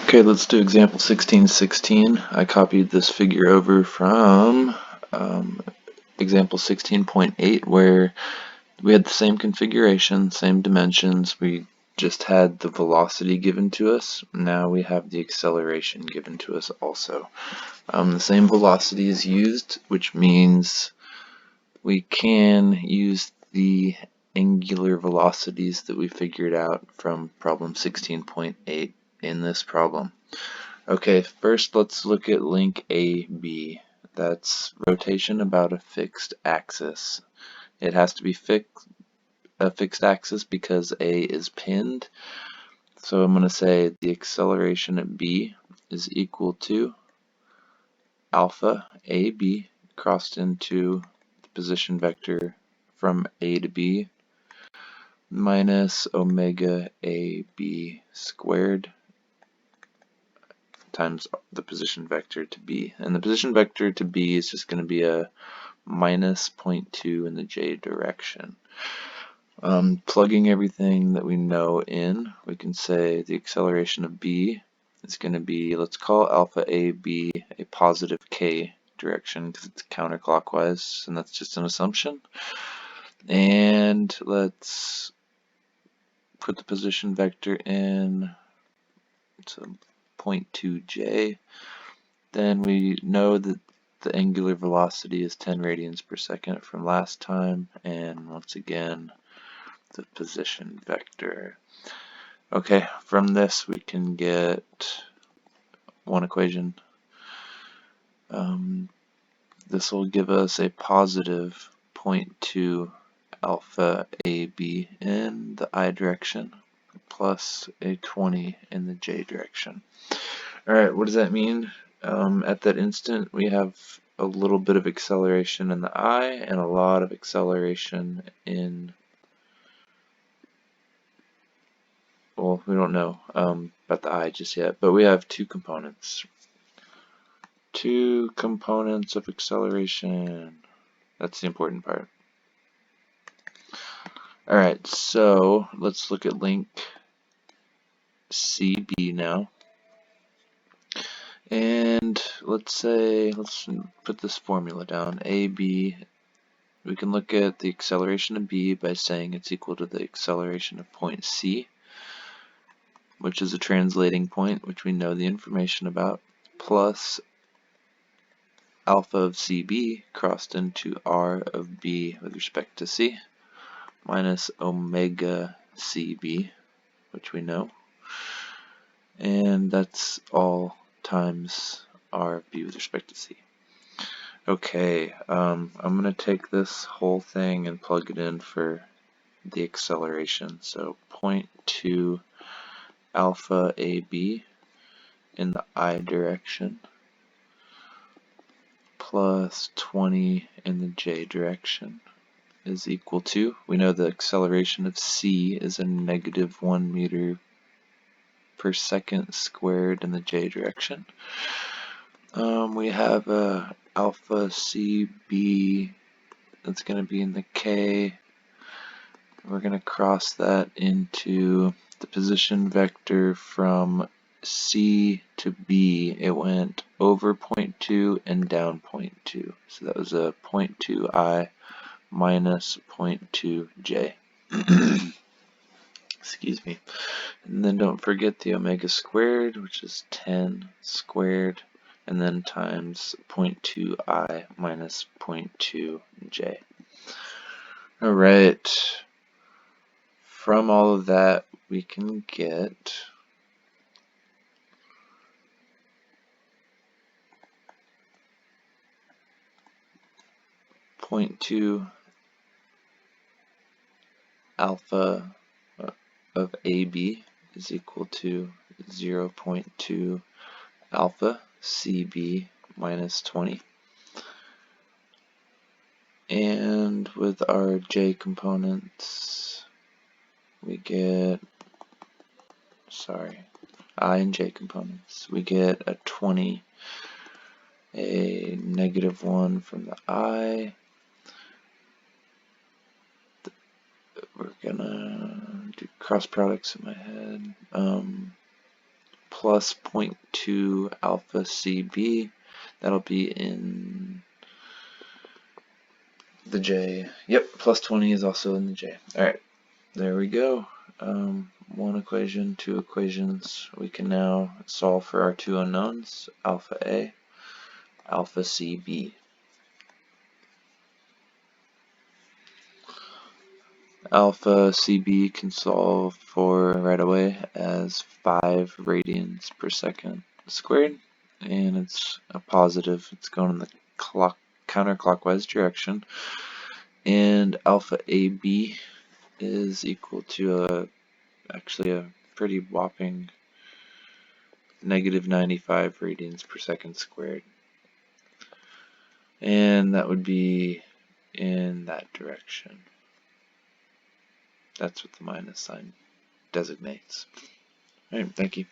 Okay, let's do example 1616. I copied this figure over from example 16.8 where we had the same configuration, same dimensions. We just had the velocity given to us. Now we have the acceleration given to us also. The same velocity is used, which means we can use the angular velocities that we figured out from problem 16.8 in this problem. Okay, first let's look at link AB. That's rotation about a fixed axis. It has to be a fixed axis because A is pinned. So I'm going to say the acceleration at B is equal to alpha AB crossed into the position vector from A to B minus omega AB squared times the position vector to B. And the position vector to B is just going to be a minus 0.2 in the j direction. Plugging everything that we know in, we can say the acceleration of B is going to be, let's call alpha AB a positive k direction because it's counterclockwise, and that's just an assumption. And let's put the position vector in to 0.2j. Then we know that the angular velocity is 10 radians per second from last time, and once again the position vector. Okay, from this we can get one equation. This will give us a positive 0.2 alpha AB in the I direction plus a 20 in the j direction. Alright, what does that mean? At that instant we have a little bit of acceleration in the I and a lot of acceleration in, well, we don't know about the I just yet, but we have two components. Two components of acceleration. That's the important part. Alright, so let's look at link CB now. And let's put this formula down. AB, we can look at the acceleration of B by saying it's equal to the acceleration of point C, which is a translating point, which we know the information about, plus alpha of CB crossed into R of B with respect to C, minus omega CB, which we know, and that's all times R of B with respect to C. Okay, I'm going to take this whole thing and plug it in for the acceleration. So 0.2 alpha AB in the I direction plus 20 in the j direction is equal to, we know the acceleration of C is a negative 1 meter per second squared in the j direction. We have a alpha CB that's going to be in the k. We're going to cross that into the position vector from C to B. It went over 0.2 and down 0.2. So that was a 0.2i minus 0.2j. Excuse me. And then don't forget the omega squared, which is 10 squared, and then times 0.2i minus 0.2j. Alright, from all of that we can get .2 alpha of AB is equal to 0.2 alpha CB minus 20. And with our J components, we get, I and J components, we get a 20, a negative 1 from the I. We're gonna do cross products in my head. plus 0.2 alpha CB. That'll be in the J. Yep, plus 20 is also in the J. Alright, there we go. One equation, two equations. We can now solve for our two unknowns, alpha A, alpha CB. Alpha CB can solve for right away as 5 radians per second squared, and it's a positive. It's going in the counterclockwise direction. And alpha AB is equal to actually a pretty whopping negative 95 radians per second squared. And that would be in that direction. That's what the minus sign designates. All right, thank you.